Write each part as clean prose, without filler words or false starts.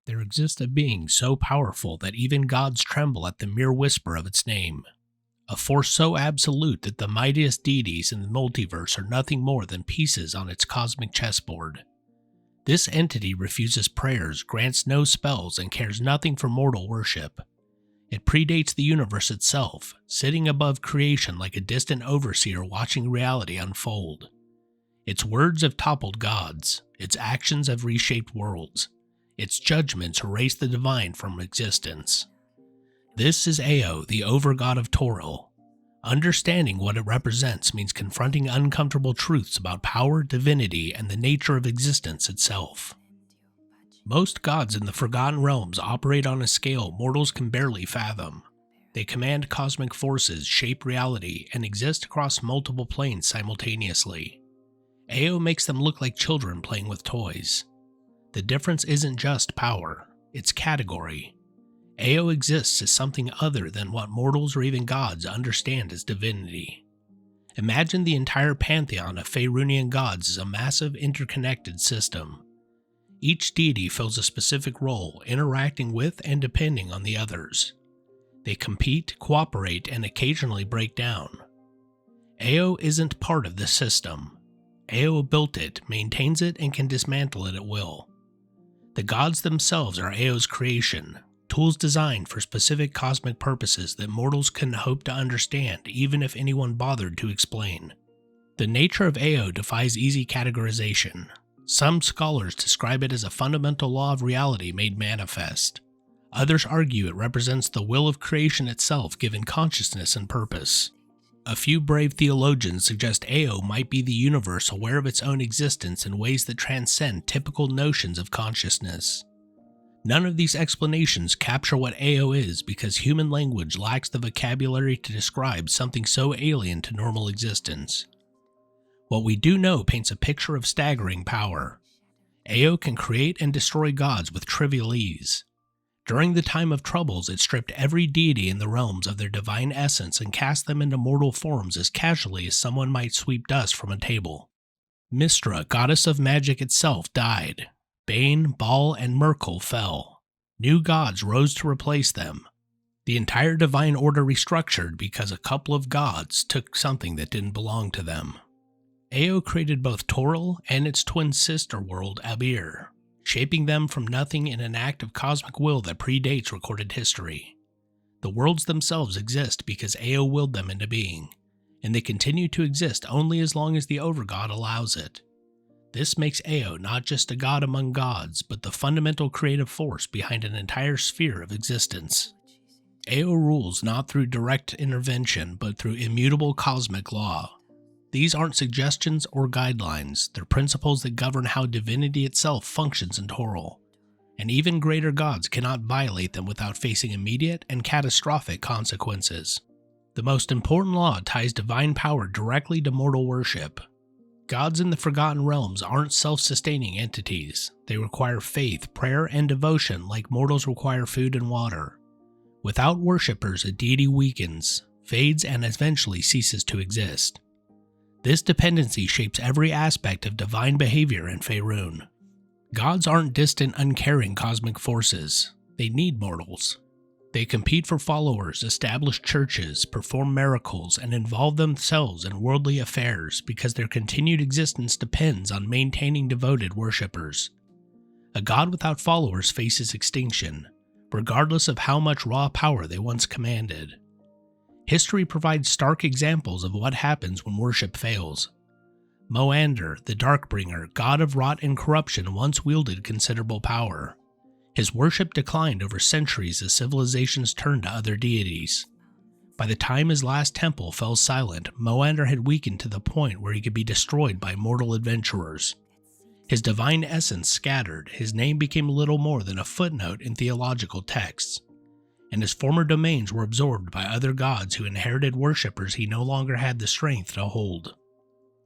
There exists a being so powerful that even gods tremble at the mere whisper of its name. A force so absolute that the mightiest deities in the multiverse are nothing more than pieces on its cosmic chessboard. This entity refuses prayers, grants no spells, and cares nothing for mortal worship. It predates the universe itself, sitting above creation like a distant overseer watching reality unfold. Its words have toppled gods, its actions have reshaped worlds, its judgments erase the divine from existence. This is Ao, the Overgod of Toril. Understanding what it represents means confronting uncomfortable truths about power, divinity, and the nature of existence itself. Most gods in the Forgotten Realms operate on a scale mortals can barely fathom. They command cosmic forces, shape reality, and exist across multiple planes simultaneously. Ao makes them look like children playing with toys. The difference isn't just power, it's category. Ao exists as something other than what mortals or even gods understand as divinity. Imagine the entire pantheon of Faerunian gods as a massive interconnected system. Each deity fills a specific role, interacting with and depending on the others. They compete, cooperate, and occasionally break down. Ao isn't part of this system. Ao built it, maintains it, and can dismantle it at will. The gods themselves are Ao's creation, tools designed for specific cosmic purposes that mortals couldn't hope to understand even if anyone bothered to explain. The nature of Ao defies easy categorization. Some scholars describe it as a fundamental law of reality made manifest. Others argue it represents the will of creation itself given consciousness and purpose. A few brave theologians suggest Ao might be the universe aware of its own existence in ways that transcend typical notions of consciousness. None of these explanations capture what Ao is because human language lacks the vocabulary to describe something so alien to normal existence. What we do know paints a picture of staggering power. Ao can create and destroy gods with trivial ease. During the time of troubles, it stripped every deity in the realms of their divine essence and cast them into mortal forms as casually as someone might sweep dust from a table. Mystra, goddess of magic itself, died. Bane, Baal, and Myrkul fell. New gods rose to replace them. The entire divine order restructured because a couple of gods took something that didn't belong to them. Ao created both Toril and its twin sister world Abir, shaping them from nothing in an act of cosmic will that predates recorded history. The worlds themselves exist because Ao willed them into being, and they continue to exist only as long as the Overgod allows it. This makes Ao not just a god among gods, but the fundamental creative force behind an entire sphere of existence. Ao rules not through direct intervention, but through immutable cosmic law. These aren't suggestions or guidelines, they're principles that govern how divinity itself functions in Toril, and even greater gods cannot violate them without facing immediate and catastrophic consequences. The most important law ties divine power directly to mortal worship. Gods in the Forgotten Realms aren't self-sustaining entities. They require faith, prayer, and devotion like mortals require food and water. Without worshippers, a deity weakens, fades, and eventually ceases to exist. This dependency shapes every aspect of divine behavior in Faerun. Gods aren't distant, uncaring cosmic forces. They need mortals. They compete for followers, establish churches, perform miracles, and involve themselves in worldly affairs because their continued existence depends on maintaining devoted worshippers. A god without followers faces extinction, regardless of how much raw power they once commanded. History provides stark examples of what happens when worship fails. Moander, the Darkbringer, god of rot and corruption, once wielded considerable power. His worship declined over centuries as civilizations turned to other deities. By the time his last temple fell silent, Moander had weakened to the point where he could be destroyed by mortal adventurers. His divine essence scattered, his name became little more than a footnote in theological texts, and his former domains were absorbed by other gods who inherited worshippers he no longer had the strength to hold.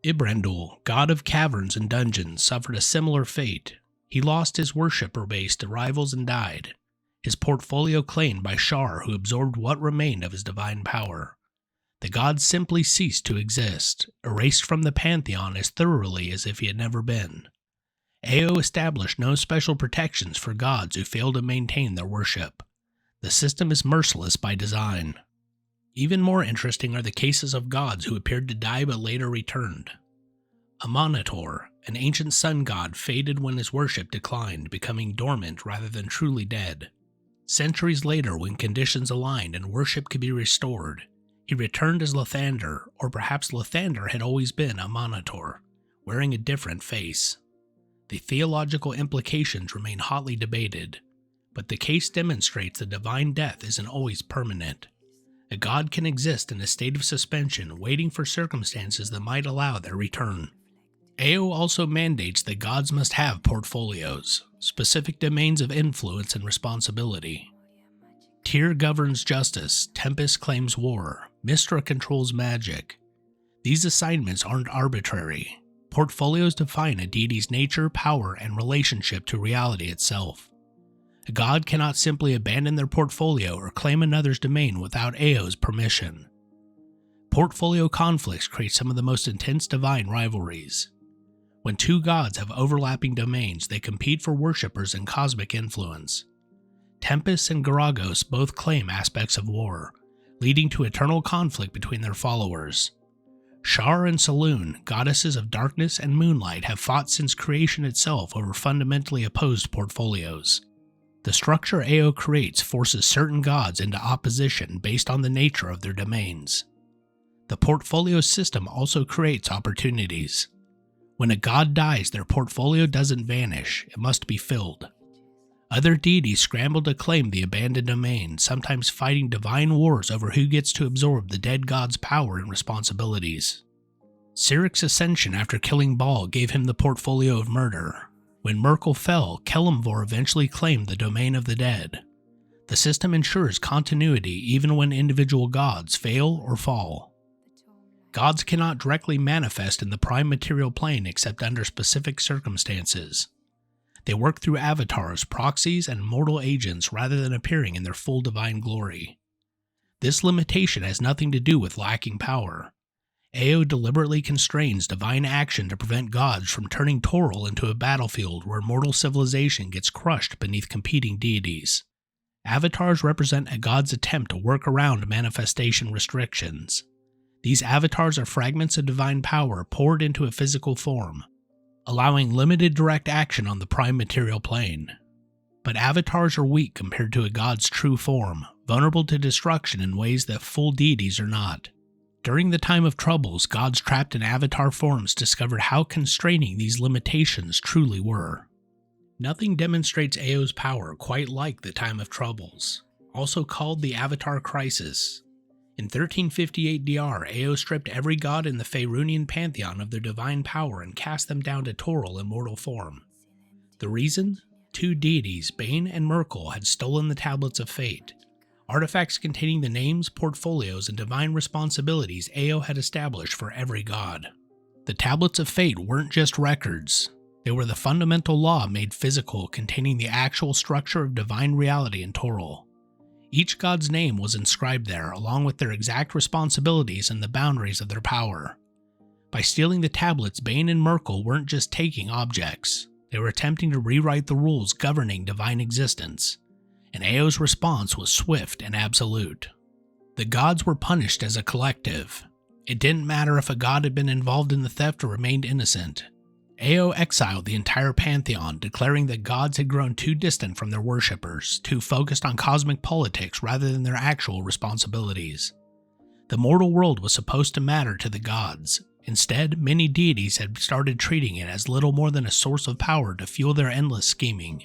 Ibrandul, god of caverns and dungeons, suffered a similar fate. He lost his worshipper base to rivals and died, his portfolio claimed by Shar, who absorbed what remained of his divine power. The god simply ceased to exist, erased from the pantheon as thoroughly as if he had never been. Ao established no special protections for gods who fail to maintain their worship. The system is merciless by design. Even more interesting are the cases of gods who appeared to die but later returned. Amanator, an ancient sun god, faded when his worship declined, becoming dormant rather than truly dead. Centuries later, when conditions aligned and worship could be restored, he returned as Lathander, or perhaps Lathander had always been Amanator, wearing a different face. The theological implications remain hotly debated, but the case demonstrates that divine death isn't always permanent. A god can exist in a state of suspension, waiting for circumstances that might allow their return. Ao also mandates that gods must have portfolios, specific domains of influence and responsibility. Tyr governs justice, Tempest claims war, Mystra controls magic. These assignments aren't arbitrary. Portfolios define a deity's nature, power, and relationship to reality itself. A god cannot simply abandon their portfolio or claim another's domain without Ao's permission. Portfolio conflicts create some of the most intense divine rivalries. When two gods have overlapping domains, they compete for worshippers and cosmic influence. Tempest and Garagos both claim aspects of war, leading to eternal conflict between their followers. Shar and Saloon, goddesses of darkness and moonlight, have fought since creation itself over fundamentally opposed portfolios. The structure Ao creates forces certain gods into opposition based on the nature of their domains. The portfolio system also creates opportunities. When a god dies, their portfolio doesn't vanish, it must be filled. Other deities scramble to claim the abandoned domain, sometimes fighting divine wars over who gets to absorb the dead god's power and responsibilities. Siric's ascension after killing Baal gave him the portfolio of murder. When Myrkul fell, Kelemvor eventually claimed the domain of the dead. The system ensures continuity even when individual gods fail or fall. Gods cannot directly manifest in the prime material plane except under specific circumstances. They work through avatars, proxies, and mortal agents rather than appearing in their full divine glory. This limitation has nothing to do with lacking power. Ao deliberately constrains divine action to prevent gods from turning Toril into a battlefield where mortal civilization gets crushed beneath competing deities. Avatars represent a god's attempt to work around manifestation restrictions. These avatars are fragments of divine power poured into a physical form, allowing limited direct action on the prime material plane. But avatars are weak compared to a god's true form, vulnerable to destruction in ways that full deities are not. During the time of troubles, gods trapped in avatar forms discovered how constraining these limitations truly were. Nothing demonstrates Ao's power quite like the time of troubles, also called the Avatar Crisis. In 1358 DR, Ao stripped every god in the Faerunian pantheon of their divine power and cast them down to Toril in mortal form. The reason? Two deities, Bane and Myrkul, had stolen the Tablets of Fate, artifacts containing the names, portfolios, and divine responsibilities Ao had established for every god. The Tablets of Fate weren't just records. They were the fundamental law made physical, containing the actual structure of divine reality in Toril. Each god's name was inscribed there, along with their exact responsibilities and the boundaries of their power. By stealing the tablets, Bane and Myrkul weren't just taking objects. They were attempting to rewrite the rules governing divine existence, and Ao's response was swift and absolute. The gods were punished as a collective. It didn't matter if a god had been involved in the theft or remained innocent. Ao exiled the entire pantheon, declaring that gods had grown too distant from their worshippers, too focused on cosmic politics rather than their actual responsibilities. The mortal world was supposed to matter to the gods. Instead, many deities had started treating it as little more than a source of power to fuel their endless scheming.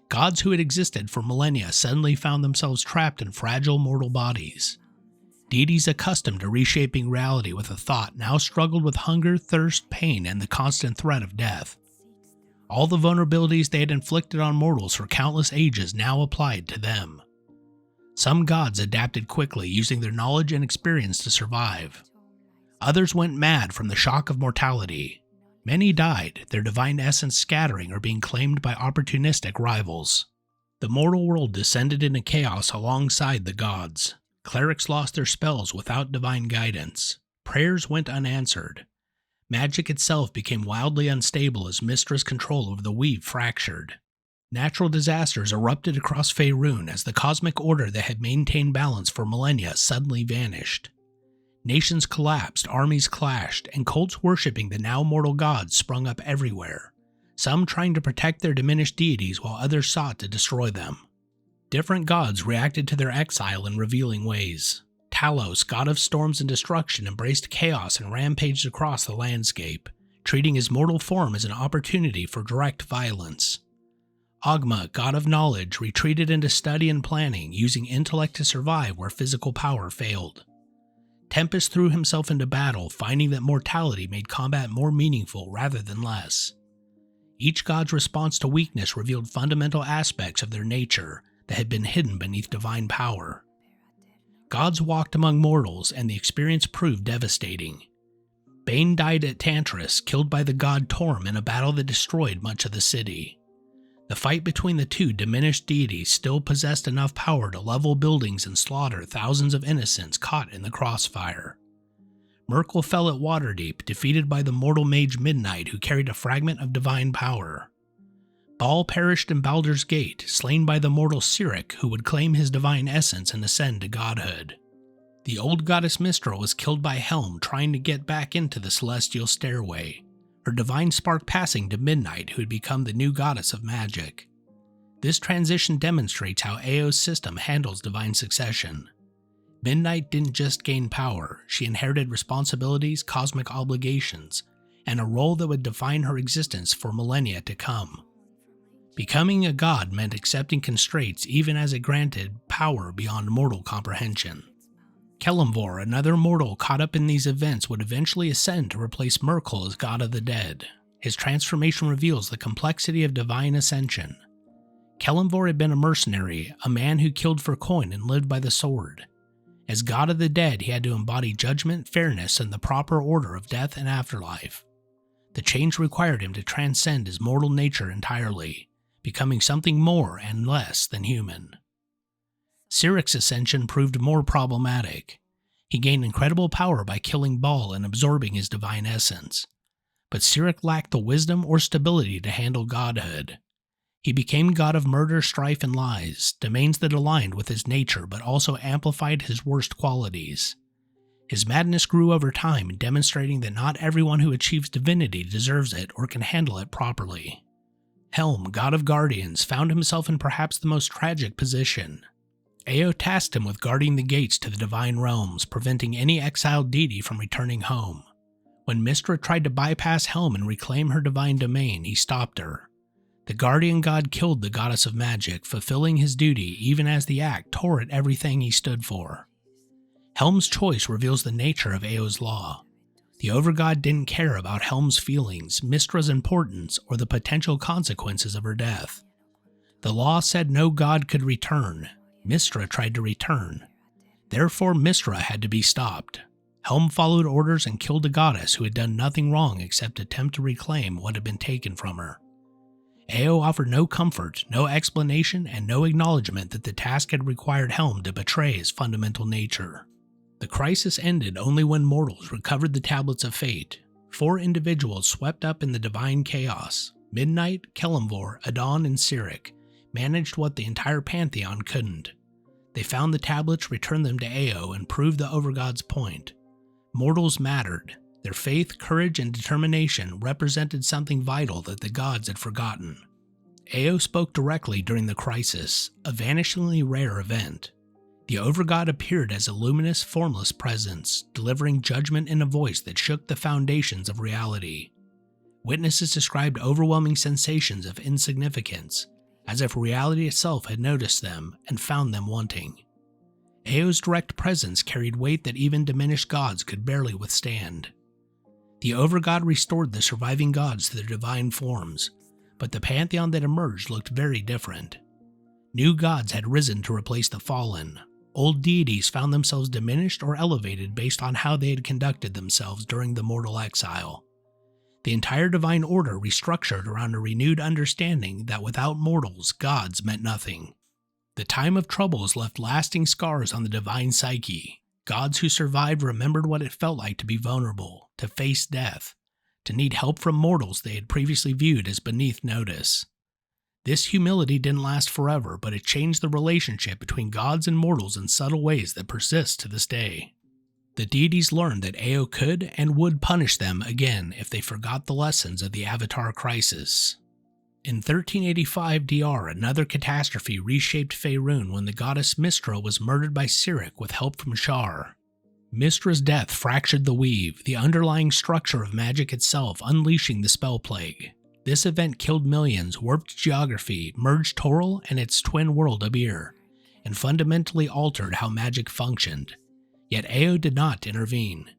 Gods who had existed for millennia suddenly found themselves trapped in fragile mortal bodies. Deities accustomed to reshaping reality with a thought now struggled with hunger, thirst, pain, and the constant threat of death. All the vulnerabilities they had inflicted on mortals for countless ages now applied to them. Some gods adapted quickly, using their knowledge and experience to survive. Others went mad from the shock of mortality. Many died, their divine essence scattering or being claimed by opportunistic rivals. The mortal world descended into chaos alongside the gods. Clerics lost their spells without divine guidance. Prayers went unanswered. Magic itself became wildly unstable as Mystra's control over the weave fractured. Natural disasters erupted across Faerun as the cosmic order that had maintained balance for millennia suddenly vanished. Nations collapsed, armies clashed, and cults worshipping the now mortal gods sprung up everywhere, some trying to protect their diminished deities while others sought to destroy them. Different gods reacted to their exile in revealing ways. Talos, god of storms and destruction, embraced chaos and rampaged across the landscape, treating his mortal form as an opportunity for direct violence. Ogma, god of knowledge, retreated into study and planning, using intellect to survive where physical power failed. Tempest threw himself into battle, finding that mortality made combat more meaningful rather than less. Each god's response to weakness revealed fundamental aspects of their nature that had been hidden beneath divine power. Gods walked among mortals, and the experience proved devastating. Bane died at Tantris, killed by the god Torm in a battle that destroyed much of the city. The fight between the two diminished deities still possessed enough power to level buildings and slaughter thousands of innocents caught in the crossfire. Myrkul fell at Waterdeep, defeated by the mortal mage Midnight, who carried a fragment of divine power. Baal perished in Baldur's Gate, slain by the mortal Cyric, who would claim his divine essence and ascend to godhood. The old goddess Mystra was killed by Helm trying to get back into the celestial stairway, her divine spark passing to Midnight, who had become the new goddess of magic. This transition demonstrates how Eo's system handles divine succession. Midnight didn't just gain power, she inherited responsibilities, cosmic obligations, and a role that would define her existence for millennia to come. Becoming a god meant accepting constraints even as it granted power beyond mortal comprehension. Kelemvor, another mortal caught up in these events, would eventually ascend to replace Myrkul as god of the dead. His transformation reveals the complexity of divine ascension. Kelemvor had been a mercenary, a man who killed for coin and lived by the sword. As god of the dead, he had to embody judgment, fairness, and the proper order of death and afterlife. The change required him to transcend his mortal nature entirely, becoming something more and less than human. Cyric's ascension proved more problematic. He gained incredible power by killing Baal and absorbing his divine essence. But Cyric lacked the wisdom or stability to handle godhood. He became god of murder, strife, and lies, domains that aligned with his nature but also amplified his worst qualities. His madness grew over time, demonstrating that not everyone who achieves divinity deserves it or can handle it properly. Helm, god of guardians, found himself in perhaps the most tragic position. Eo tasked him with guarding the gates to the divine realms, preventing any exiled deity from returning home. When Mystra tried to bypass Helm and reclaim her divine domain, he stopped her. The guardian god killed the goddess of magic, fulfilling his duty even as the act tore at everything he stood for. Helm's choice reveals the nature of Eo's law. The Overgod didn't care about Helm's feelings, Mystra's importance, or the potential consequences of her death. The law said no god could return. Mystra tried to return. Therefore, Mystra had to be stopped. Helm followed orders and killed a goddess who had done nothing wrong except attempt to reclaim what had been taken from her. Eo offered no comfort, no explanation, and no acknowledgement that the task had required Helm to betray his fundamental nature. The crisis ended only when mortals recovered the Tablets of Fate. 4 individuals swept up in the divine chaos. Midnight, Kelemvor, Adon, and Cyric managed what the entire pantheon couldn't. They found the tablets, returned them to Eo, and proved the Overgod's point. Mortals mattered. Their faith, courage, and determination represented something vital that the gods had forgotten. Eo spoke directly during the crisis, a vanishingly rare event. The Overgod appeared as a luminous, formless presence, delivering judgment in a voice that shook the foundations of reality. Witnesses described overwhelming sensations of insignificance, as if reality itself had noticed them and found them wanting. Eo's direct presence carried weight that even diminished gods could barely withstand. The Overgod restored the surviving gods to their divine forms, but the pantheon that emerged looked very different. New gods had risen to replace the fallen. Old deities found themselves diminished or elevated based on how they had conducted themselves during the mortal exile. The entire divine order restructured around a renewed understanding that without mortals, gods meant nothing. The time of troubles left lasting scars on the divine psyche. Gods who survived remembered what it felt like to be vulnerable, to face death, to need help from mortals they had previously viewed as beneath notice. This humility didn't last forever, but it changed the relationship between gods and mortals in subtle ways that persist to this day. The deities learned that Ao could and would punish them again if they forgot the lessons of the Avatar crisis. In 1385 DR, another catastrophe reshaped Faerun when the goddess Mystra was murdered by Cyric with help from Shar. Mystra's death fractured the weave, the underlying structure of magic itself, unleashing the Spellplague. This event killed millions, warped geography, merged Toril and its twin world Abir, and fundamentally altered how magic functioned. Yet Ao did not intervene.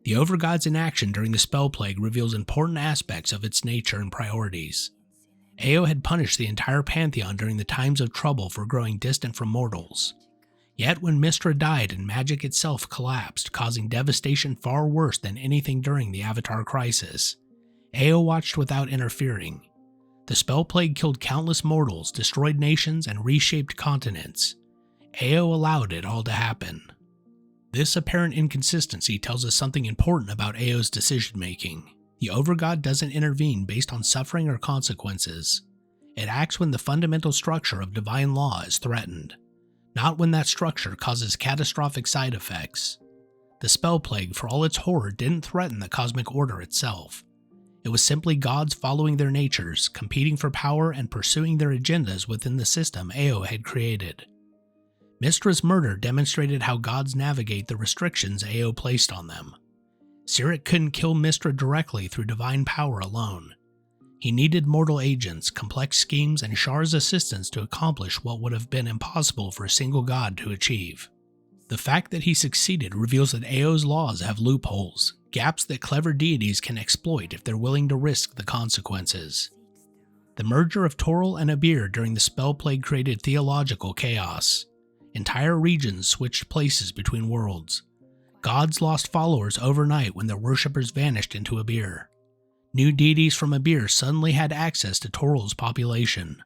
The Overgod's inaction during the Spellplague reveals important aspects of its nature and priorities. Ao had punished the entire pantheon during the times of trouble for growing distant from mortals. Yet when Mystra died and magic itself collapsed, causing devastation far worse than anything during the Avatar crisis, Ao watched without interfering. The Spellplague killed countless mortals, destroyed nations, and reshaped continents. Ao allowed it all to happen. This apparent inconsistency tells us something important about Ao's decision-making. The Overgod doesn't intervene based on suffering or consequences. It acts when the fundamental structure of divine law is threatened, not when that structure causes catastrophic side effects. The Spellplague, for all its horror, didn't threaten the cosmic order itself. It was simply gods following their natures, competing for power and pursuing their agendas within the system Ao had created. Mystra's murder demonstrated how gods navigate the restrictions Ao placed on them. Cyric couldn't kill Mystra directly through divine power alone. He needed mortal agents, complex schemes, and Shar's assistance to accomplish what would have been impossible for a single god to achieve. The fact that he succeeded reveals that Ao's laws have loopholes, gaps that clever deities can exploit if they're willing to risk the consequences. The merger of Toril and Abir during the Spellplague created theological chaos. Entire regions switched places between worlds. Gods lost followers overnight when their worshippers vanished into Abir. New deities from Abir suddenly had access to Toril's population.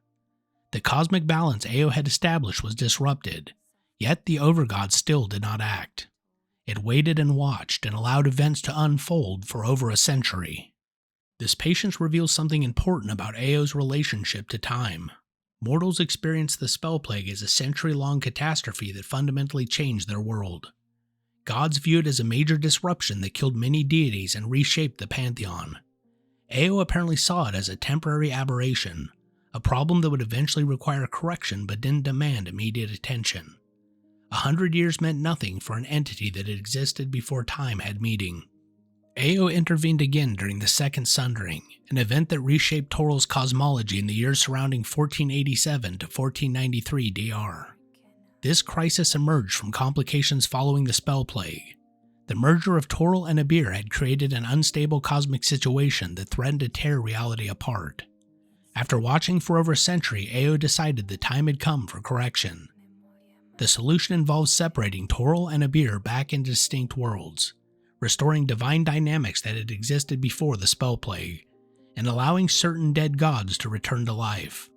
The cosmic balance Ao had established was disrupted, yet the Overgod still did not act. It waited and watched and allowed events to unfold for over a century. This patience reveals something important about Ao's relationship to time. Mortals experienced the Spellplague as a century-long catastrophe that fundamentally changed their world. Gods viewed it as a major disruption that killed many deities and reshaped the pantheon. Ao apparently saw it as a temporary aberration, a problem that would eventually require correction but didn't demand immediate attention. 100 years meant nothing for an entity that had existed before time had meaning. Ao intervened again during the Second Sundering, an event that reshaped Toril's cosmology in the years surrounding 1487 to 1493 DR. This crisis emerged from complications following the Spellplague. The merger of Toril and Abir had created an unstable cosmic situation that threatened to tear reality apart. After watching for over a century, Ao decided the time had come for correction. The solution involves separating Toril and Abir back into distinct worlds, restoring divine dynamics that had existed before the Spellplague, and allowing certain dead gods to return to life.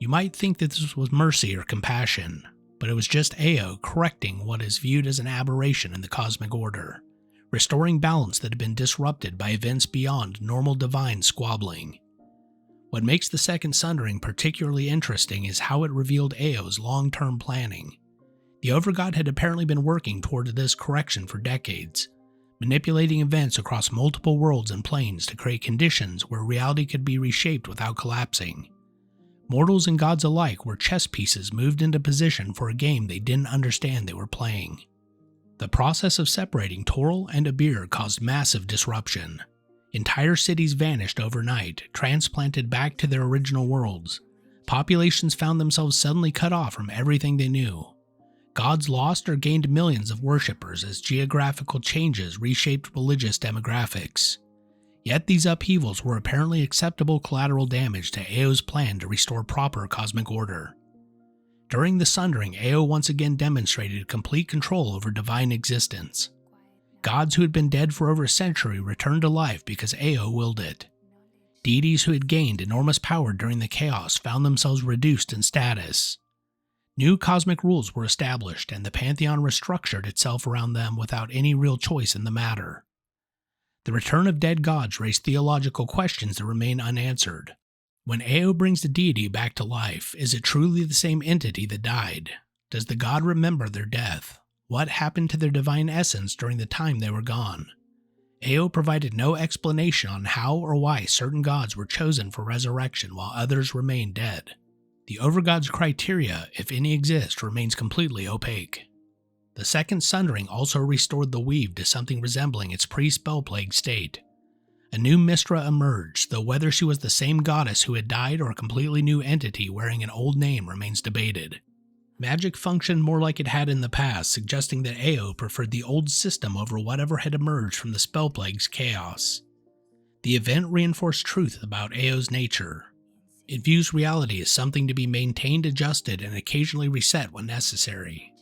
You might think that this was mercy or compassion, but it was just Ao correcting what is viewed as an aberration in the cosmic order, restoring balance that had been disrupted by events beyond normal divine squabbling. What makes the Second Sundering particularly interesting is how it revealed Ao's long-term planning. The Overgod had apparently been working toward this correction for decades, manipulating events across multiple worlds and planes to create conditions where reality could be reshaped without collapsing. Mortals and gods alike were chess pieces moved into position for a game they didn't understand they were playing. The process of separating Toril and Abir caused massive disruption. Entire cities vanished overnight, transplanted back to their original worlds. Populations found themselves suddenly cut off from everything they knew. Gods lost or gained millions of worshippers as geographical changes reshaped religious demographics. Yet these upheavals were apparently acceptable collateral damage to Ao's plan to restore proper cosmic order. During the Sundering, Ao once again demonstrated complete control over divine existence. Gods who had been dead for over a century returned to life because Ao willed it. Deities who had gained enormous power during the chaos found themselves reduced in status. New cosmic rules were established, and the pantheon restructured itself around them without any real choice in the matter. The return of dead gods raised theological questions that remain unanswered. When Ao brings the deity back to life, is it truly the same entity that died? Does the god remember their death? What happened to their divine essence during the time they were gone? Ao provided no explanation on how or why certain gods were chosen for resurrection while others remained dead. The Overgod's criteria, if any exist, remains completely opaque. The Second Sundering also restored the weave to something resembling its pre-Spellplague state. A new Mystra emerged, though whether she was the same goddess who had died or a completely new entity wearing an old name remains debated. Magic functioned more like it had in the past, suggesting that Ao preferred the old system over whatever had emerged from the Spellplague's chaos. The event reinforced truth about Ao's nature. It views reality as something to be maintained, adjusted, and occasionally reset when necessary.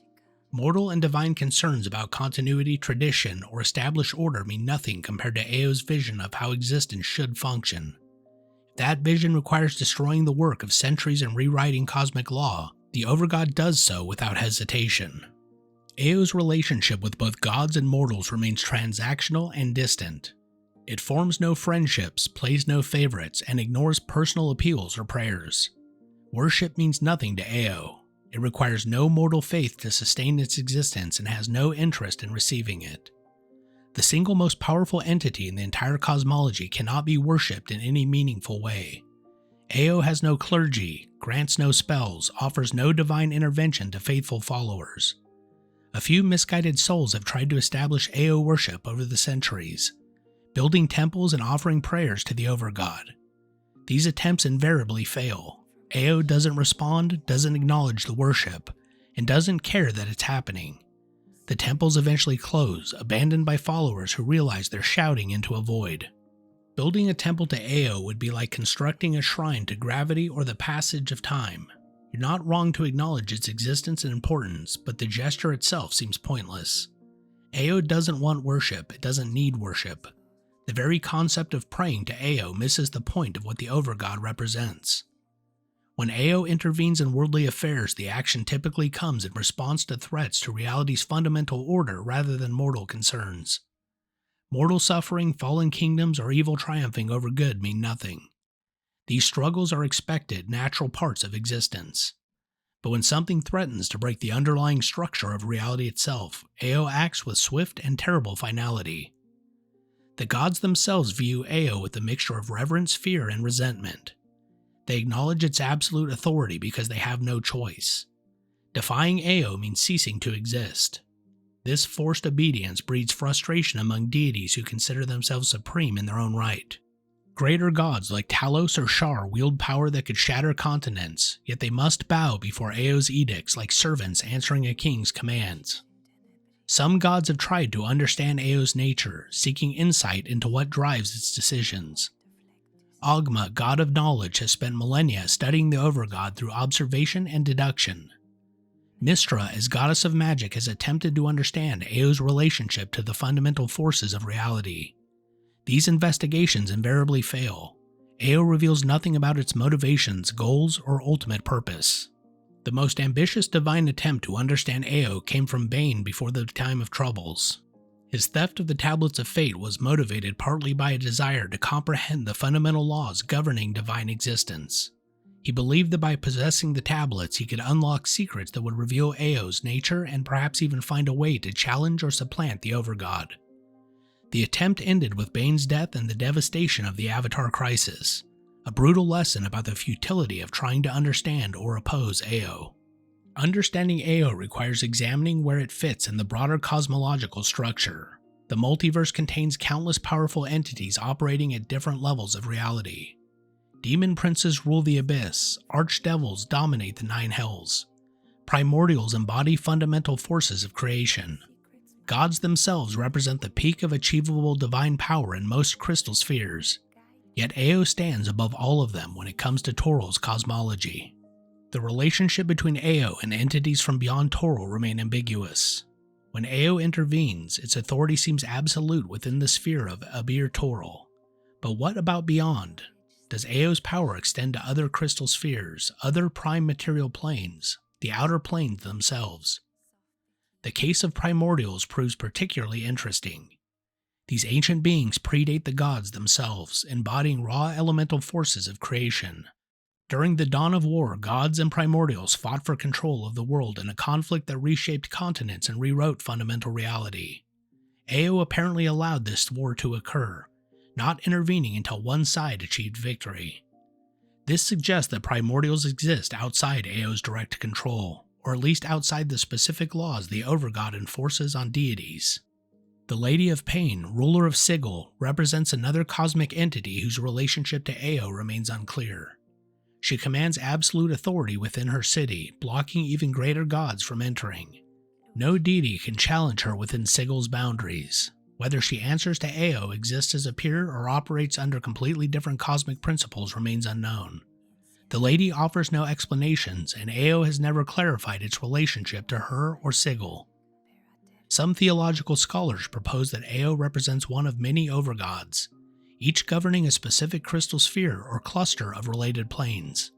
Mortal and divine concerns about continuity, tradition, or established order mean nothing compared to Ao's vision of how existence should function. If that vision requires destroying the work of centuries and rewriting cosmic law, the Overgod does so without hesitation. Ao's relationship with both gods and mortals remains transactional and distant. It forms no friendships, plays no favorites, and ignores personal appeals or prayers. Worship means nothing to Ao. It requires no mortal faith to sustain its existence and has no interest in receiving it. The single most powerful entity in the entire cosmology cannot be worshipped in any meaningful way. Ao has no clergy, grants no spells, offers no divine intervention to faithful followers. A few misguided souls have tried to establish Ao worship over the centuries, building temples and offering prayers to the Overgod. These attempts invariably fail. Ao doesn't respond, doesn't acknowledge the worship, and doesn't care that it's happening. The temples eventually close, abandoned by followers who realize they're shouting into a void. Building a temple to Ao would be like constructing a shrine to gravity or the passage of time. You're not wrong to acknowledge its existence and importance, but the gesture itself seems pointless. Ao doesn't want worship, it doesn't need worship. The very concept of praying to Ao misses the point of what the Overgod represents. When Ao intervenes in worldly affairs, the action typically comes in response to threats to reality's fundamental order rather than mortal concerns. Mortal suffering, fallen kingdoms, or evil triumphing over good mean nothing. These struggles are expected, natural parts of existence. But when something threatens to break the underlying structure of reality itself, Ao acts with swift and terrible finality. The gods themselves view Ao with a mixture of reverence, fear, and resentment. They acknowledge its absolute authority because they have no choice. Defying Ao means ceasing to exist. This forced obedience breeds frustration among deities who consider themselves supreme in their own right. Greater gods like Talos or Shar wield power that could shatter continents, yet they must bow before Ao's edicts like servants answering a king's commands. Some gods have tried to understand Ao's nature, seeking insight into what drives its decisions. Agma, god of knowledge, has spent millennia studying the Overgod through observation and deduction. Mystra, as goddess of magic, has attempted to understand Ao's relationship to the fundamental forces of reality. These investigations invariably fail. Ao reveals nothing about its motivations, goals, or ultimate purpose. The most ambitious divine attempt to understand Ao came from Bane before the time of troubles. His theft of the Tablets of Fate was motivated partly by a desire to comprehend the fundamental laws governing divine existence. He believed that by possessing the tablets he could unlock secrets that would reveal Ao's nature and perhaps even find a way to challenge or supplant the Overgod. The attempt ended with Bane's death and the devastation of the Avatar crisis, a brutal lesson about the futility of trying to understand or oppose Ao. Understanding Ao requires examining where it fits in the broader cosmological structure. The multiverse contains countless powerful entities operating at different levels of reality. Demon princes rule the abyss, archdevils dominate the nine hells. Primordials embody fundamental forces of creation. Gods themselves represent the peak of achievable divine power in most crystal spheres. Yet Ao stands above all of them when it comes to Toril's cosmology. The relationship between Ao and entities from beyond Toril remain ambiguous. When Ao intervenes, its authority seems absolute within the sphere of Abir Toril. But what about beyond? Does Ao's power extend to other crystal spheres, other prime material planes, the outer planes themselves? The case of primordials proves particularly interesting. These ancient beings predate the gods themselves, embodying raw elemental forces of creation. During the dawn of war, gods and primordials fought for control of the world in a conflict that reshaped continents and rewrote fundamental reality. Ao apparently allowed this war to occur, not intervening until one side achieved victory. This suggests that primordials exist outside Ao's direct control, or at least outside the specific laws the Overgod enforces on deities. The Lady of Pain, ruler of Sigil, represents another cosmic entity whose relationship to Ao remains unclear. She commands absolute authority within her city, blocking even greater gods from entering. No deity can challenge her within Sigil's boundaries. Whether she answers to Ao, exists as a peer, or operates under completely different cosmic principles remains unknown. The Lady offers no explanations, and Ao has never clarified its relationship to her or Sigil. Some theological scholars propose that Ao represents one of many overgods, each governing a specific crystal sphere or cluster of related planes.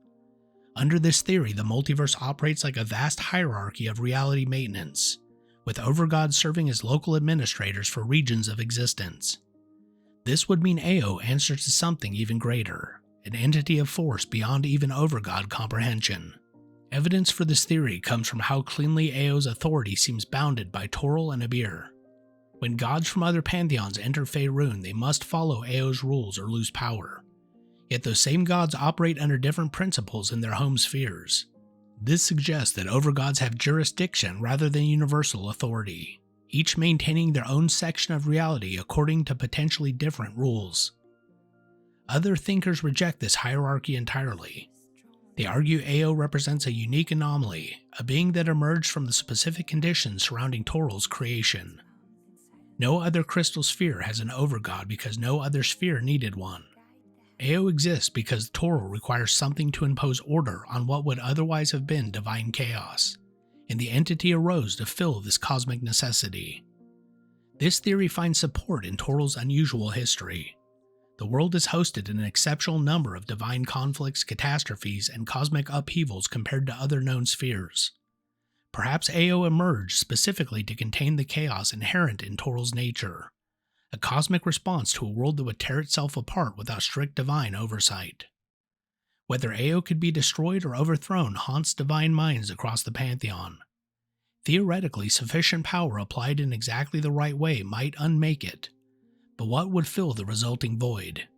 Under this theory, the multiverse operates like a vast hierarchy of reality maintenance, with overgods serving as local administrators for regions of existence. This would mean Ao answers to something even greater, an entity of force beyond even overgod comprehension. Evidence for this theory comes from how cleanly Ao's authority seems bounded by Toril and Abir. When gods from other pantheons enter Faerun, they must follow Ao's rules or lose power. Yet those same gods operate under different principles in their home spheres. This suggests that overgods have jurisdiction rather than universal authority, each maintaining their own section of reality according to potentially different rules. Other thinkers reject this hierarchy entirely. They argue Ao represents a unique anomaly, a being that emerged from the specific conditions surrounding Toril's creation. No other crystal sphere has an overgod because no other sphere needed one. Ao exists because Toril requires something to impose order on what would otherwise have been divine chaos, and the entity arose to fill this cosmic necessity. This theory finds support in Toril's unusual history. The world has hosted an exceptional number of divine conflicts, catastrophes, and cosmic upheavals compared to other known spheres. Perhaps Ao emerged specifically to contain the chaos inherent in Toril's nature, a cosmic response to a world that would tear itself apart without strict divine oversight. Whether Ao could be destroyed or overthrown haunts divine minds across the pantheon. Theoretically, sufficient power applied in exactly the right way might unmake it, but what would fill the resulting void?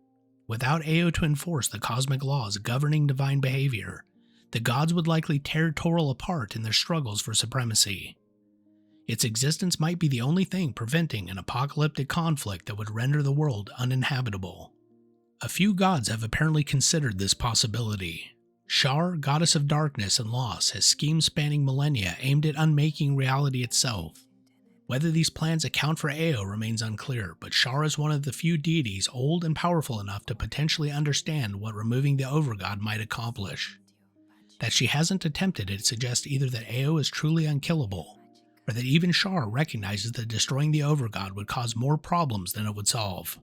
Without Ao to enforce the cosmic laws governing divine behavior, the gods would likely tear Toril apart in their struggles for supremacy. Its existence might be the only thing preventing an apocalyptic conflict that would render the world uninhabitable. A few gods have apparently considered this possibility. Shar, goddess of darkness and loss, has schemes spanning millennia aimed at unmaking reality itself. Whether these plans account for Ao remains unclear, but Shar is one of the few deities old and powerful enough to potentially understand what removing the Overgod might accomplish. That she hasn't attempted it suggests either that Ao is truly unkillable, or that even Shar recognizes that destroying the Overgod would cause more problems than it would solve.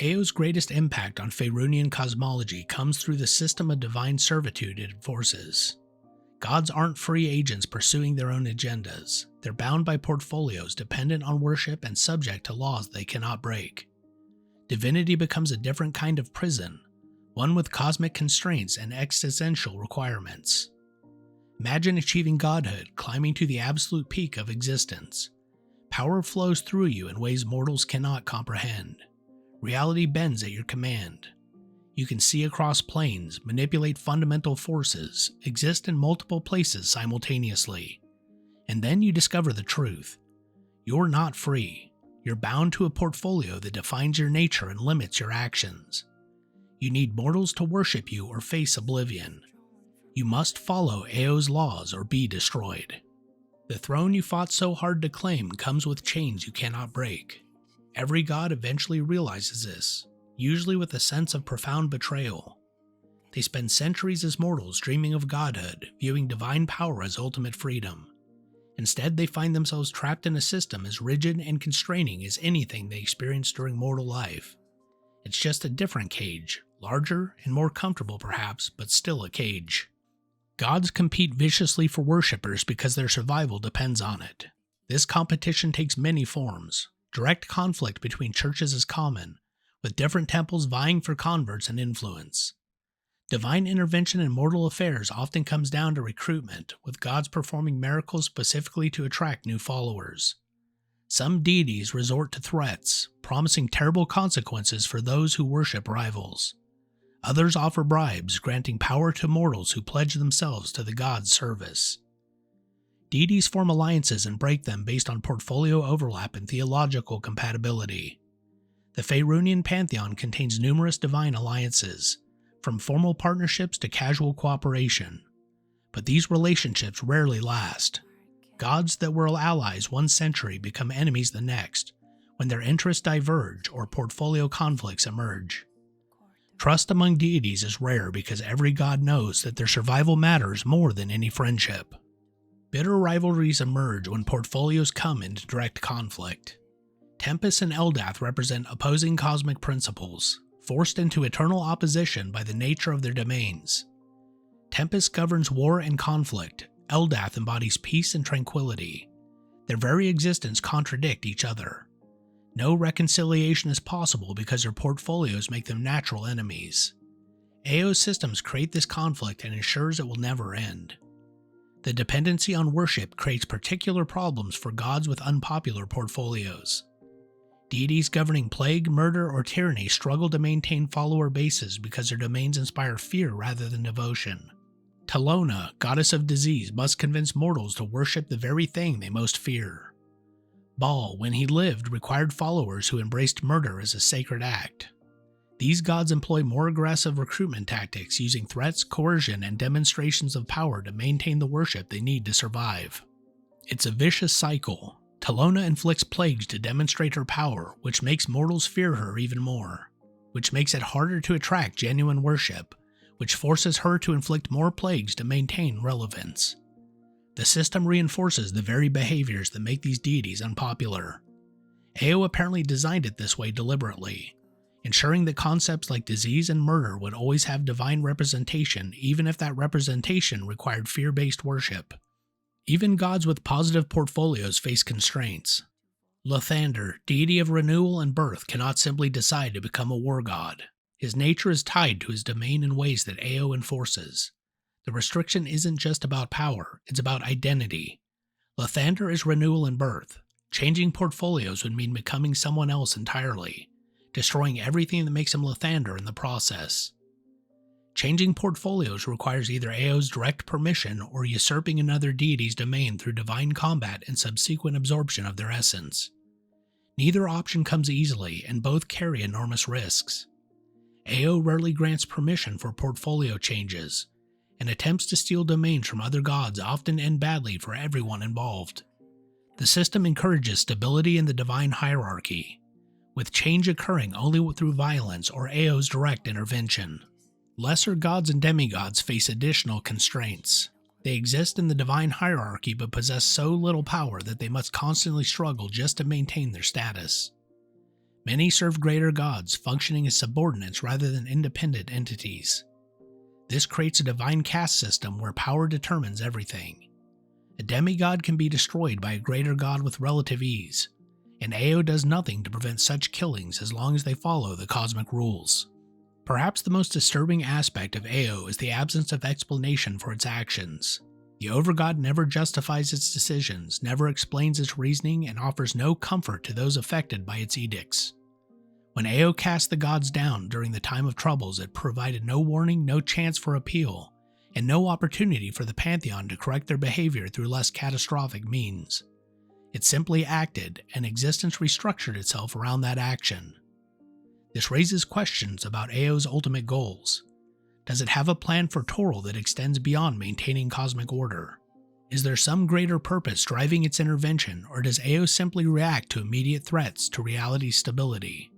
Ao's greatest impact on Faerunian cosmology comes through the system of divine servitude it enforces. Gods aren't free agents pursuing their own agendas. They're bound by portfolios dependent on worship and subject to laws they cannot break. Divinity becomes a different kind of prison, one with cosmic constraints and existential requirements. Imagine achieving godhood, climbing to the absolute peak of existence. Power flows through you in ways mortals cannot comprehend. Reality bends at your command. You can see across planes, manipulate fundamental forces, exist in multiple places simultaneously. And then you discover the truth. You're not free. You're bound to a portfolio that defines your nature and limits your actions. You need mortals to worship you or face oblivion. You must follow Ao's laws or be destroyed. The throne you fought so hard to claim comes with chains you cannot break. Every god eventually realizes this, usually with a sense of profound betrayal. They spend centuries as mortals dreaming of godhood, viewing divine power as ultimate freedom. Instead, they find themselves trapped in a system as rigid and constraining as anything they experienced during mortal life. It's just a different cage, larger and more comfortable perhaps, but still a cage. Gods compete viciously for worshippers because their survival depends on it. This competition takes many forms. Direct conflict between churches is common, with different temples vying for converts and influence. Divine intervention in mortal affairs often comes down to recruitment, with gods performing miracles specifically to attract new followers. Some deities resort to threats, promising terrible consequences for those who worship rivals. Others offer bribes, granting power to mortals who pledge themselves to the god's service. Deities form alliances and break them based on portfolio overlap and theological compatibility. The Faerunian pantheon contains numerous divine alliances, from formal partnerships to casual cooperation. But these relationships rarely last. Gods that were allies one century become enemies the next, when their interests diverge or portfolio conflicts emerge. Trust among deities is rare because every god knows that their survival matters more than any friendship. Bitter rivalries emerge when portfolios come into direct conflict. Tempest and Eldath represent opposing cosmic principles, forced into eternal opposition by the nature of their domains. Tempest governs war and conflict. Eldath embodies peace and tranquility. Their very existence contradict each other. No reconciliation is possible because their portfolios make them natural enemies. AO's systems create this conflict and ensures it will never end. The dependency on worship creates particular problems for gods with unpopular portfolios. Deities governing plague, murder, or tyranny struggle to maintain follower bases because their domains inspire fear rather than devotion. Talona, goddess of disease, must convince mortals to worship the very thing they most fear. Baal, when he lived, required followers who embraced murder as a sacred act. These gods employ more aggressive recruitment tactics, using threats, coercion, and demonstrations of power to maintain the worship they need to survive. It's a vicious cycle. Talona inflicts plagues to demonstrate her power, which makes mortals fear her even more, which makes it harder to attract genuine worship, which forces her to inflict more plagues to maintain relevance. The system reinforces the very behaviors that make these deities unpopular. AO apparently designed it this way deliberately, ensuring that concepts like disease and murder would always have divine representation even if that representation required fear-based worship. Even gods with positive portfolios face constraints. Lathander, deity of renewal and birth, cannot simply decide to become a war god. His nature is tied to his domain in ways that AO enforces. The restriction isn't just about power, it's about identity. Lathander is renewal and birth. Changing portfolios would mean becoming someone else entirely, destroying everything that makes him Lathander in the process. Changing portfolios requires either AO's direct permission or usurping another deity's domain through divine combat and subsequent absorption of their essence. Neither option comes easily, and both carry enormous risks. AO rarely grants permission for portfolio changes, and attempts to steal domains from other gods often end badly for everyone involved. The system encourages stability in the divine hierarchy, with change occurring only through violence or AO's direct intervention. Lesser gods and demigods face additional constraints. They exist in the divine hierarchy but possess so little power that they must constantly struggle just to maintain their status. Many serve greater gods, functioning as subordinates rather than independent entities. This creates a divine caste system where power determines everything. A demigod can be destroyed by a greater god with relative ease, and AO does nothing to prevent such killings as long as they follow the cosmic rules. Perhaps the most disturbing aspect of AO is the absence of explanation for its actions. The Overgod never justifies its decisions, never explains its reasoning, and offers no comfort to those affected by its edicts. When AO cast the gods down during the time of troubles, it provided no warning, no chance for appeal, and no opportunity for the pantheon to correct their behavior through less catastrophic means. It simply acted, and existence restructured itself around that action. This raises questions about AO's ultimate goals. Does it have a plan for Toril that extends beyond maintaining cosmic order? Is there some greater purpose driving its intervention, or does AO simply react to immediate threats to reality's stability?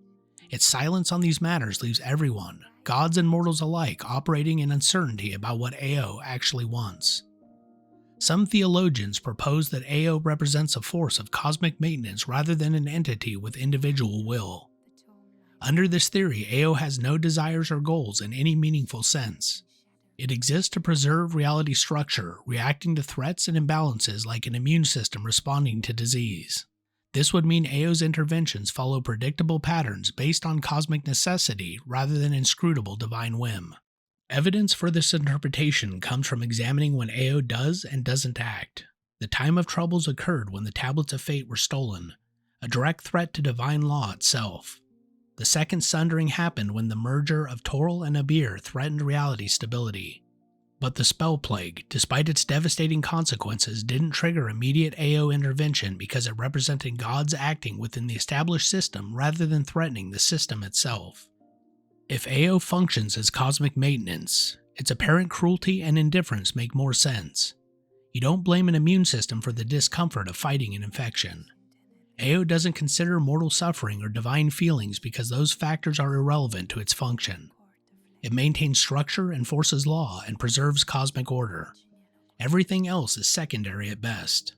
Its silence on these matters leaves everyone, gods and mortals alike, operating in uncertainty about what AO actually wants. Some theologians propose that AO represents a force of cosmic maintenance rather than an entity with individual will. Under this theory, AO has no desires or goals in any meaningful sense. It exists to preserve reality structure, reacting to threats and imbalances like an immune system responding to disease. This would mean Ao's interventions follow predictable patterns based on cosmic necessity rather than inscrutable divine whim. Evidence for this interpretation comes from examining when Ao does and doesn't act. The time of troubles occurred when the Tablets of Fate were stolen, a direct threat to divine law itself. The Second Sundering happened when the merger of Toril and Abir threatened reality's stability. But the Spellplague, despite its devastating consequences, didn't trigger immediate Ao intervention because it represented gods acting within the established system rather than threatening the system itself. If Ao functions as cosmic maintenance, its apparent cruelty and indifference make more sense. You don't blame an immune system for the discomfort of fighting an infection. Ao doesn't consider mortal suffering or divine feelings because those factors are irrelevant to its function. It maintains structure, enforces law, and preserves cosmic order. Everything else is secondary at best.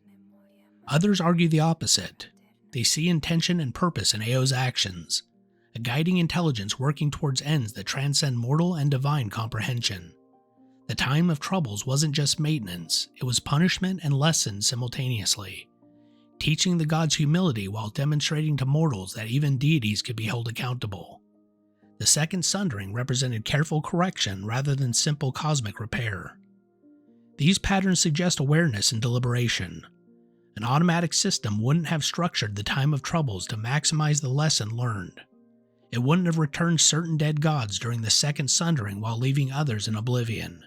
Others argue the opposite. They see intention and purpose in Ao's actions, a guiding intelligence working towards ends that transcend mortal and divine comprehension. The time of troubles wasn't just maintenance, it was punishment and lesson simultaneously, teaching the gods humility while demonstrating to mortals that even deities could be held accountable. The Second Sundering represented careful correction rather than simple cosmic repair. These patterns suggest awareness and deliberation. An automatic system wouldn't have structured the time of troubles to maximize the lesson learned. It wouldn't have returned certain dead gods during the Second Sundering while leaving others in oblivion.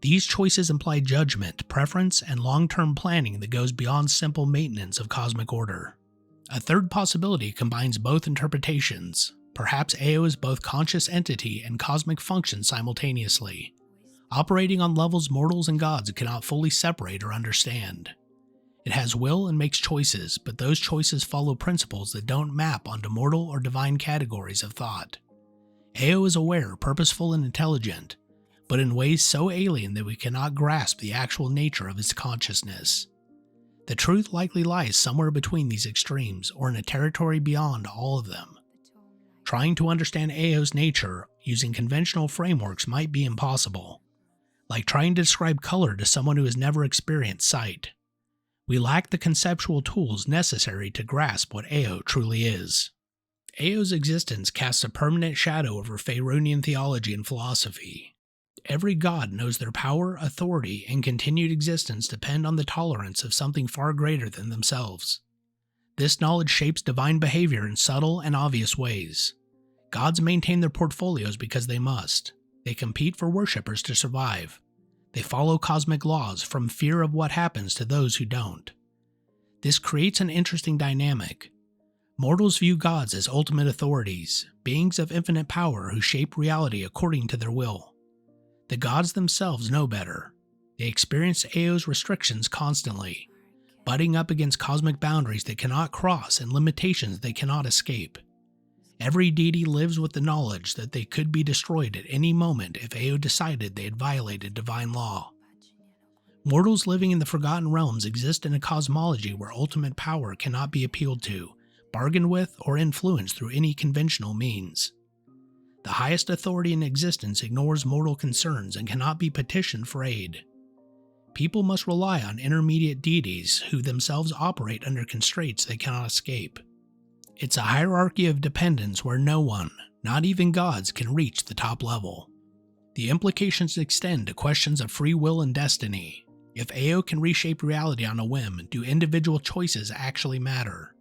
These choices imply judgment, preference, and long-term planning that goes beyond simple maintenance of cosmic order. A third possibility combines both interpretations. Perhaps Ao is both conscious entity and cosmic function simultaneously, operating on levels mortals and gods cannot fully separate or understand. It has will and makes choices, but those choices follow principles that don't map onto mortal or divine categories of thought. Ao is aware, purposeful, and intelligent, but in ways so alien that we cannot grasp the actual nature of its consciousness. The truth likely lies somewhere between these extremes, or in a territory beyond all of them. Trying to understand Ao's nature using conventional frameworks might be impossible, like trying to describe color to someone who has never experienced sight. We lack the conceptual tools necessary to grasp what Ao truly is. Ao's existence casts a permanent shadow over Faerunian theology and philosophy. Every god knows their power, authority, and continued existence depend on the tolerance of something far greater than themselves. This knowledge shapes divine behavior in subtle and obvious ways. Gods maintain their portfolios because they must. They compete for worshippers to survive. They follow cosmic laws from fear of what happens to those who don't. This creates an interesting dynamic. Mortals view gods as ultimate authorities, beings of infinite power who shape reality according to their will. The gods themselves know better. They experience Ao's restrictions constantly, butting up against cosmic boundaries they cannot cross and limitations they cannot escape. Every deity lives with the knowledge that they could be destroyed at any moment if Ao decided they had violated divine law. Mortals living in the Forgotten Realms exist in a cosmology where ultimate power cannot be appealed to, bargained with, or influenced through any conventional means. The highest authority in existence ignores mortal concerns and cannot be petitioned for aid. People must rely on intermediate deities who themselves operate under constraints they cannot escape. It's a hierarchy of dependence where no one, not even gods, can reach the top level. The implications extend to questions of free will and destiny. If Ao can reshape reality on a whim, do individual choices actually matter?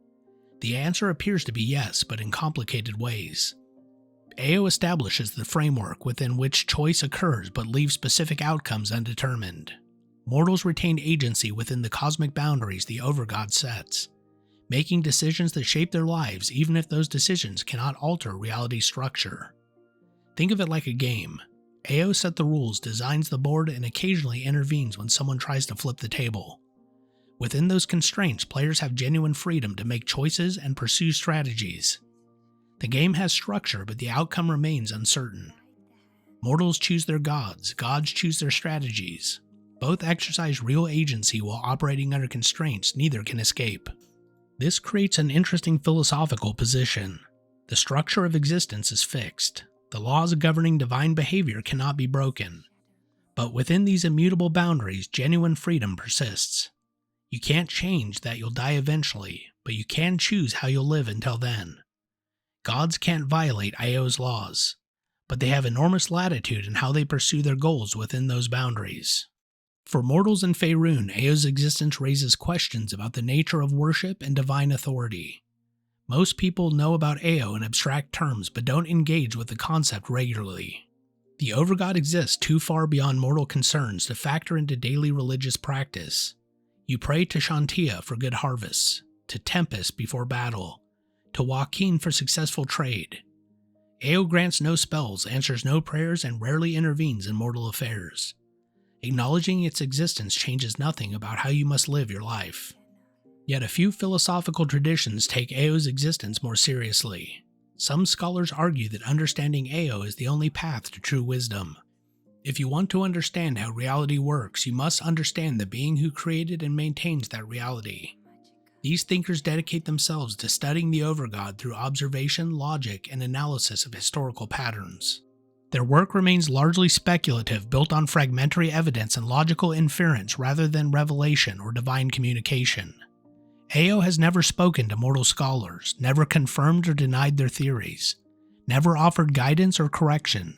The answer appears to be yes, but in complicated ways. Ao establishes the framework within which choice occurs but leaves specific outcomes undetermined. Mortals retain agency within the cosmic boundaries the Overgod sets, making decisions that shape their lives even if those decisions cannot alter reality's structure. Think of it like a game. Ao set the rules, designs the board, and occasionally intervenes when someone tries to flip the table. Within those constraints, players have genuine freedom to make choices and pursue strategies. The game has structure, but the outcome remains uncertain. Mortals choose their gods, gods choose their strategies. Both exercise real agency while operating under constraints neither can escape. This creates an interesting philosophical position. The structure of existence is fixed. The laws governing divine behavior cannot be broken. But within these immutable boundaries, genuine freedom persists. You can't change that you'll die eventually, but you can choose how you'll live until then. Gods can't violate Ao's laws, but they have enormous latitude in how they pursue their goals within those boundaries. For mortals in Faerun, Ao's existence raises questions about the nature of worship and divine authority. Most people know about Ao in abstract terms but don't engage with the concept regularly. The Overgod exists too far beyond mortal concerns to factor into daily religious practice. You pray to Shantia for good harvests, to Tempest before battle, to Joaquin for successful trade. Ao grants no spells, answers no prayers, and rarely intervenes in mortal affairs. Acknowledging its existence changes nothing about how you must live your life. Yet a few philosophical traditions take Ao's existence more seriously. Some scholars argue that understanding Ao is the only path to true wisdom. If you want to understand how reality works, you must understand the being who created and maintains that reality. These thinkers dedicate themselves to studying the Overgod through observation, logic, and analysis of historical patterns. Their work remains largely speculative, built on fragmentary evidence and logical inference rather than revelation or divine communication. Ao has never spoken to mortal scholars, never confirmed or denied their theories, never offered guidance or correction.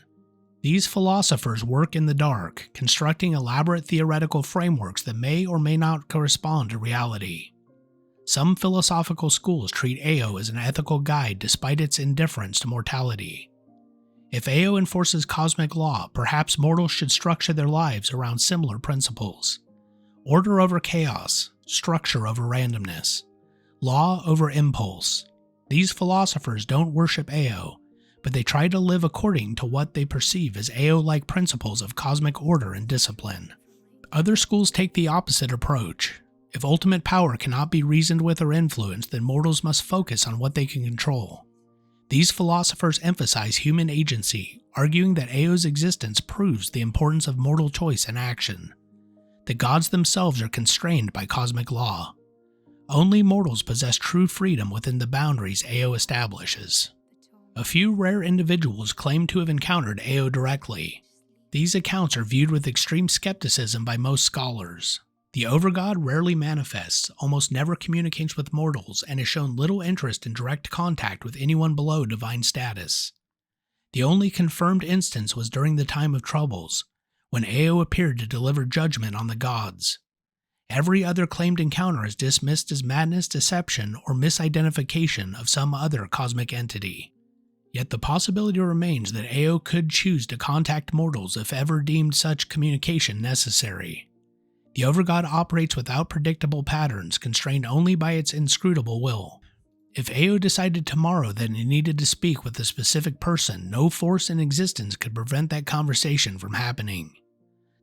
These philosophers work in the dark, constructing elaborate theoretical frameworks that may or may not correspond to reality. Some philosophical schools treat Ao as an ethical guide despite its indifference to mortality. If Ao enforces cosmic law, perhaps mortals should structure their lives around similar principles. Order over chaos, structure over randomness, law over impulse. These philosophers don't worship Ao, but they try to live according to what they perceive as Ao-like principles of cosmic order and discipline. Other schools take the opposite approach. If ultimate power cannot be reasoned with or influenced, then mortals must focus on what they can control. These philosophers emphasize human agency, arguing that Ao's existence proves the importance of mortal choice and action. The gods themselves are constrained by cosmic law. Only mortals possess true freedom within the boundaries Ao establishes. A few rare individuals claim to have encountered Ao directly. These accounts are viewed with extreme skepticism by most scholars. The Overgod rarely manifests, almost never communicates with mortals, and has shown little interest in direct contact with anyone below divine status. The only confirmed instance was during the time of troubles, when Ao appeared to deliver judgment on the gods. Every other claimed encounter is dismissed as madness, deception, or misidentification of some other cosmic entity. Yet the possibility remains that Ao could choose to contact mortals if ever deemed such communication necessary. The Overgod operates without predictable patterns, constrained only by its inscrutable will. If Ao decided tomorrow that it needed to speak with a specific person, no force in existence could prevent that conversation from happening.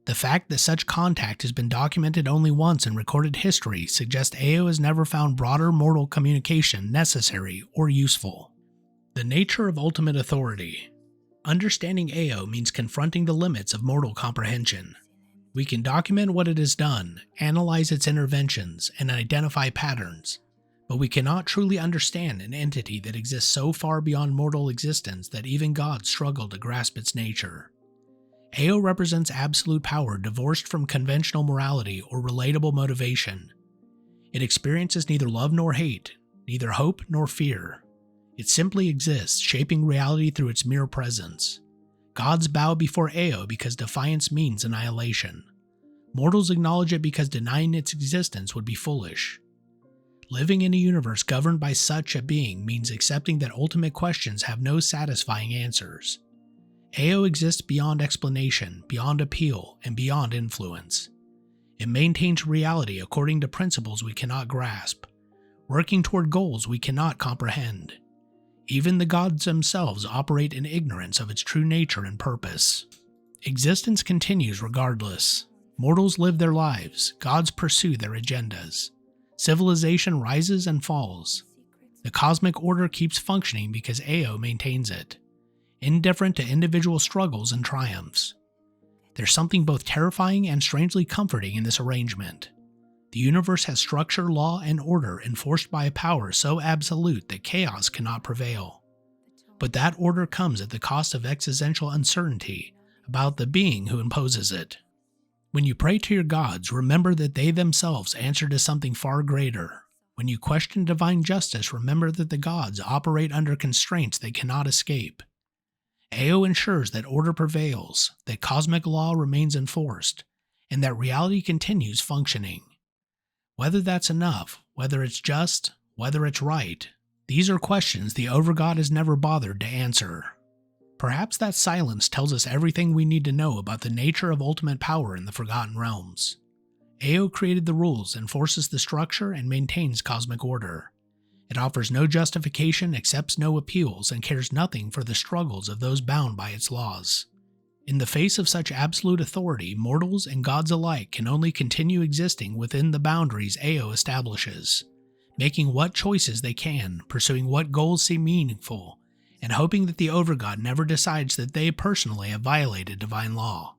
The fact that such contact has been documented only once in recorded history suggests Ao has never found broader mortal communication necessary or useful. The nature of ultimate authority. Understanding Ao means confronting the limits of mortal comprehension. We can document what it has done, analyze its interventions, and identify patterns, but we cannot truly understand an entity that exists so far beyond mortal existence that even gods struggle to grasp its nature. Ao represents absolute power divorced from conventional morality or relatable motivation. It experiences neither love nor hate, neither hope nor fear. It simply exists, shaping reality through its mere presence. Gods bow before Ao because defiance means annihilation. Mortals acknowledge it because denying its existence would be foolish. Living in a universe governed by such a being means accepting that ultimate questions have no satisfying answers. Ao exists beyond explanation, beyond appeal, and beyond influence. It maintains reality according to principles we cannot grasp, working toward goals we cannot comprehend. Even the gods themselves operate in ignorance of its true nature and purpose. Existence continues regardless. Mortals live their lives, gods pursue their agendas. Civilization rises and falls. The cosmic order keeps functioning because Ao maintains it, indifferent to individual struggles and triumphs. There's something both terrifying and strangely comforting in this arrangement. The universe has structure, law, and order enforced by a power so absolute that chaos cannot prevail. But that order comes at the cost of existential uncertainty about the being who imposes it. When you pray to your gods, remember that they themselves answer to something far greater. When you question divine justice, remember that the gods operate under constraints they cannot escape. Ao ensures that order prevails, that cosmic law remains enforced, and that reality continues functioning. Whether that's enough, whether it's just, whether it's right, these are questions the Overgod has never bothered to answer. Perhaps that silence tells us everything we need to know about the nature of ultimate power in the Forgotten Realms. Ao created the rules, enforces the structure, and maintains cosmic order. It offers no justification, accepts no appeals, and cares nothing for the struggles of those bound by its laws. In the face of such absolute authority, mortals and gods alike can only continue existing within the boundaries Ao establishes, making what choices they can, pursuing what goals seem meaningful, and hoping that the Overgod never decides that they personally have violated divine law.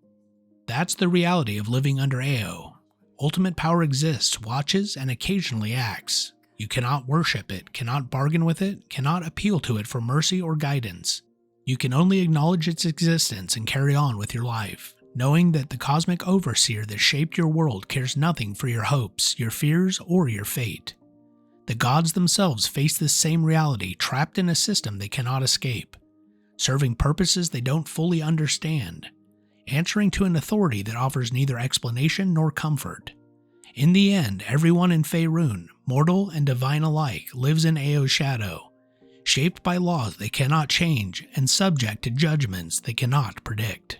That's the reality of living under Ao. Ultimate power exists, watches, and occasionally acts. You cannot worship it, cannot bargain with it, cannot appeal to it for mercy or guidance. You can only acknowledge its existence and carry on with your life, knowing that the cosmic overseer that shaped your world cares nothing for your hopes, your fears, or your fate. The gods themselves face this same reality, trapped in a system they cannot escape, serving purposes they don't fully understand, answering to an authority that offers neither explanation nor comfort. In the end, everyone in Faerun, mortal and divine alike, lives in Ao's shadow, shaped by laws they cannot change and subject to judgments they cannot predict.